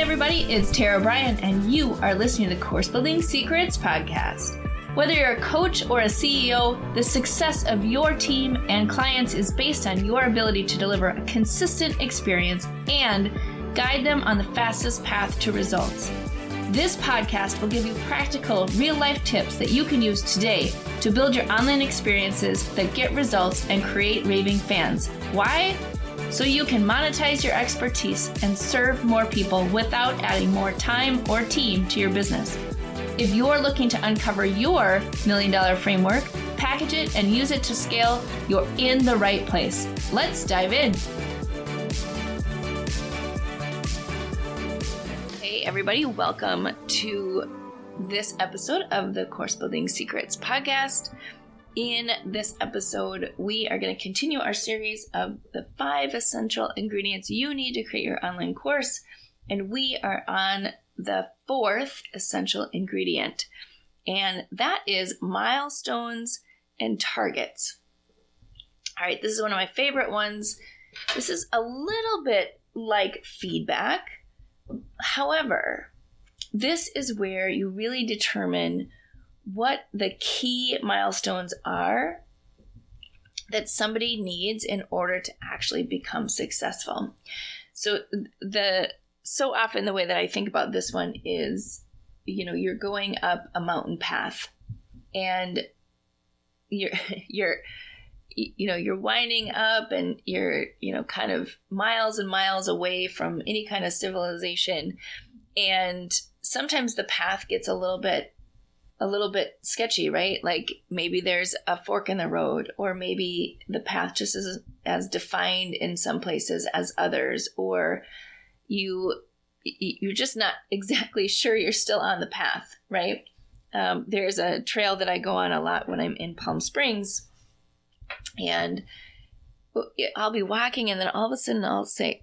everybody, it's Bryan, and you are listening to the Course Building Secrets podcast. Whether you're a coach or a CEO, the success of your team and clients is based on your ability to deliver a consistent experience and guide them on the fastest path to results. This podcast will give you practical, real-life tips that you can use today to build your online experiences that get results and create raving fans. Why? So you can monetize your expertise and serve more people without adding more time or team to your business. If you're looking to uncover your $1 million framework, package it, and use it to scale, you're in the right place. Let's dive in. Hey everybody, welcome to this episode of the Course Building Secrets podcast. In this episode, we are going to continue our series of the 5 essential ingredients you need to create your online course, and we are on the 4th essential ingredient, and that is milestones and targets. All right, this is one of my favorite ones. This is a little bit like feedback. However, this is where you really determine what the key milestones are that somebody needs in order to actually become successful. So often the way that I think about this one is, you're going up a mountain path and you're winding up and you're, kind of miles and miles away from any kind of civilization. And sometimes the path gets a little bit sketchy, right? Like maybe there's a fork in the road, or maybe the path just isn't as defined in some places as others, or you're just not exactly sure you're still on the path, right? There's a trail that I go on a lot when I'm in Palm Springs, and I'll be walking, and then all of a sudden I'll say,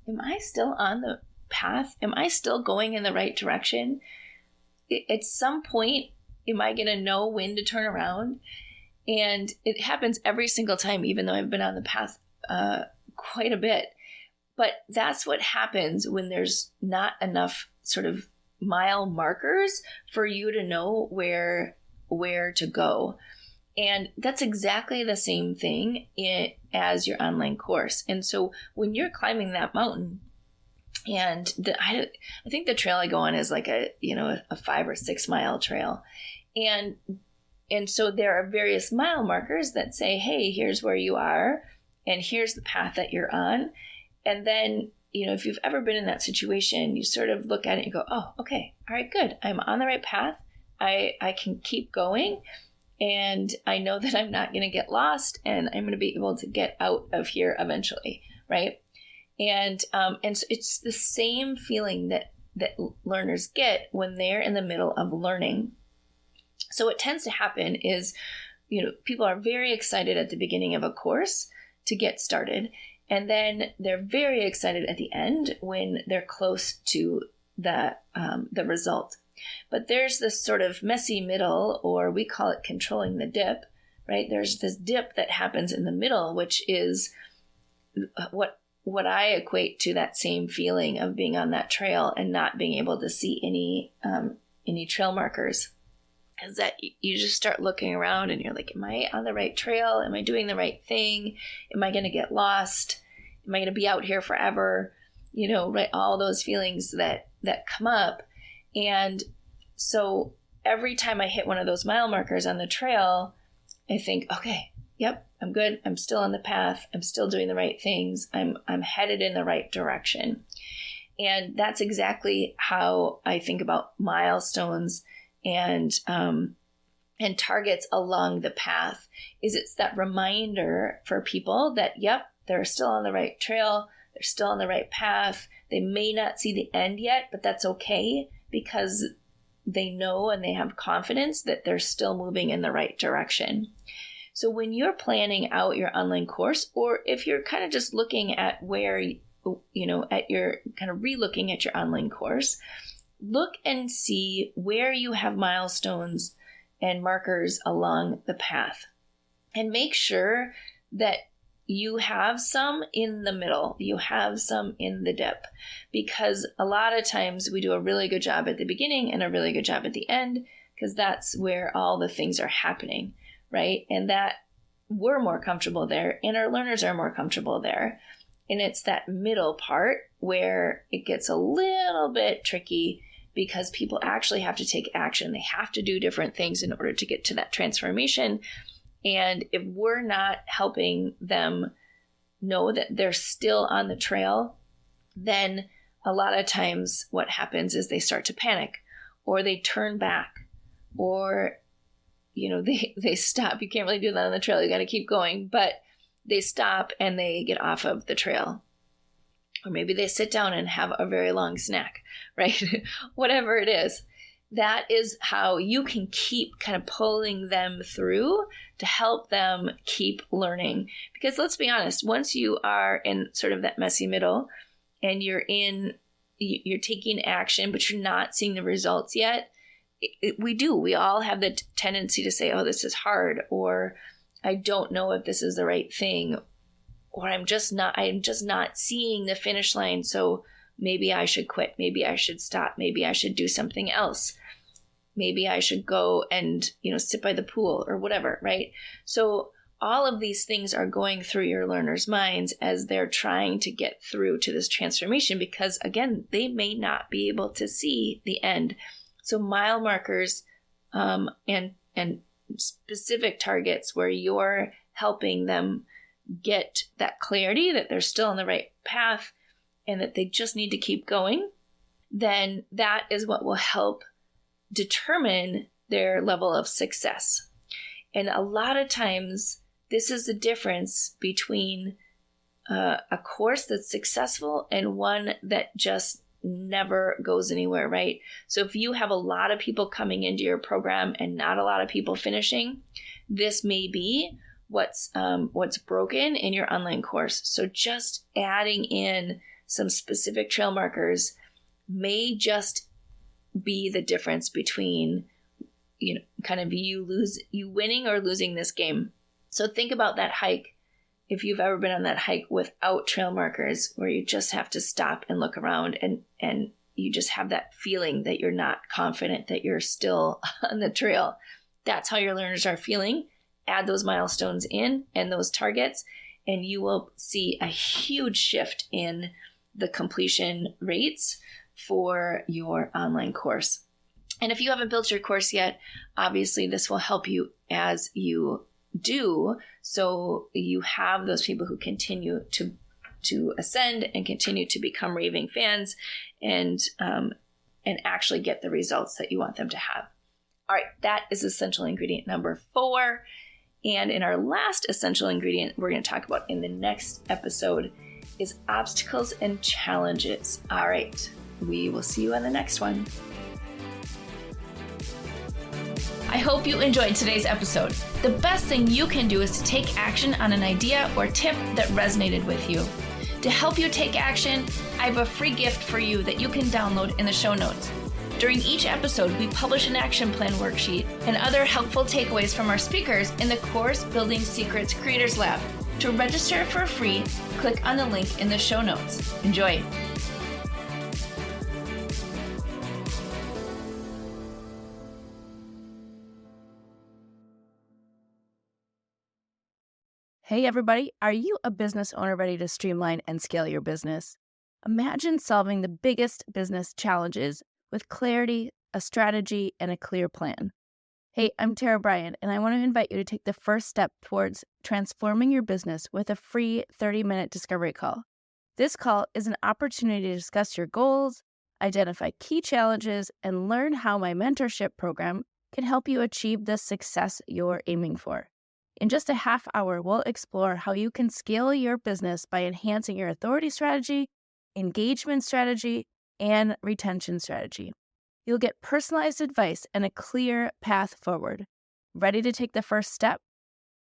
am I still on the path? Am I still going in the right direction? At some point, am I going to know when to turn around? And it happens every single time, even though I've been on the path quite a bit. But that's what happens when there's not enough sort of mile markers for you to know where to go. And that's exactly the same thing as your online course. And so when you're climbing that mountain, and I think the trail I go on is like a 5 or 6 mile trail. And so there are various mile markers that say, hey, here's where you are, and here's the path that you're on. And then, if you've ever been in that situation, you sort of look at it and go, oh, okay, all right, good. I'm on the right path. I can keep going. And I know that I'm not going to get lost, and I'm going to be able to get out of here eventually, right? And so it's the same feeling that learners get when they're in the middle of learning. So what tends to happen is, people are very excited at the beginning of a course to get started. And then they're very excited at the end when they're close to the result. But there's this sort of messy middle, or we call it controlling the dip, right? There's this dip that happens in the middle, which is what I equate to that same feeling of being on that trail and not being able to see any trail markers. Is that you just start looking around and you're like, am I on the right trail? Am I doing the right thing? Am I going to get lost? Am I going to be out here forever? Right? All those feelings that come up. And so every time I hit one of those mile markers on the trail, I think, okay, yep, I'm good. I'm still on the path. I'm still doing the right things. I'm headed in the right direction. And that's exactly how I think about milestones and targets along the path. It's that reminder for people that, yep, they're still on the right trail. They're still on the right path. They may not see the end yet, but that's okay, because they know and they have confidence that they're still moving in the right direction. So when you're planning out your online course, or if you're kind of just looking at where, at your kind of relooking at your online course, look and see where you have milestones and markers along the path, and make sure that you have some in the middle, you have some in the dip, because a lot of times we do a really good job at the beginning and a really good job at the end, because that's where all the things are happening, right? And that we're more comfortable there and our learners are more comfortable there. And it's that middle part where it gets a little bit tricky, because people actually have to take action. They have to do different things in order to get to that transformation. And if we're not helping them know that they're still on the trail, then a lot of times what happens is they start to panic, or they turn back, or, they stop. You can't really do that on the trail. You got to keep going, but they stop and they get off of the trail. Or maybe they sit down and have a very long snack, right? Whatever it is. That is how you can keep kind of pulling them through to help them keep learning. Because let's be honest, once you are in sort of that messy middle and you're taking action, but you're not seeing the results yet, we all have the tendency to say, oh, this is hard, or I don't know if this is the right thing, or I'm just not seeing the finish line. So maybe I should quit. Maybe I should stop. Maybe I should do something else. Maybe I should go and, sit by the pool or whatever, right? So all of these things are going through your learners' minds as they're trying to get through to this transformation, because again, they may not be able to see the end. So mile markers and specific targets where you're helping them get that clarity that they're still on the right path and that they just need to keep going, then that is what will help determine their level of success. And a lot of times, this is the difference between a course that's successful and one that just never goes anywhere, right? So if you have a lot of people coming into your program and not a lot of people finishing, this may be what's broken in your online course. So just adding in some specific trail markers may just be the difference between, kind of you winning or losing this game. So think about that hike. If you've ever been on that hike without trail markers, where you just have to stop and look around and you just have that feeling that you're not confident that you're still on the trail. That's how your learners are feeling. Add those milestones in and those targets, and you will see a huge shift in the completion rates for your online course. And if you haven't built your course yet, obviously this will help you as you do. So you have those people who continue to ascend and continue to become raving fans and actually get the results that you want them to have. All right, that is essential ingredient number 4. And in our last essential ingredient we're going to talk about in the next episode is obstacles and challenges. All right, we will see you on the next one. I hope you enjoyed today's episode. The best thing you can do is to take action on an idea or tip that resonated with you. To help you take action, I have a free gift for you that you can download in the show notes. During each episode, we publish an action plan worksheet and other helpful takeaways from our speakers in the Course Building Secrets Creators Lab. To register for free, click on the link in the show notes. Enjoy. Hey everybody, are you a business owner ready to streamline and scale your business? Imagine solving the biggest business challenges with clarity, a strategy, and a clear plan. Hey, I'm Bryan, and I want to invite you to take the first step towards transforming your business with a free 30-minute discovery call. This call is an opportunity to discuss your goals, identify key challenges, and learn how my mentorship program can help you achieve the success you're aiming for. In just a half hour, we'll explore how you can scale your business by enhancing your authority strategy, engagement strategy, and retention strategy. You'll get personalized advice and a clear path forward. Ready to take the first step?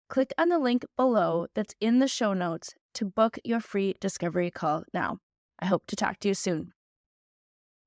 Click on the link below that's in the show notes to book your free discovery call now. I hope to talk to you soon.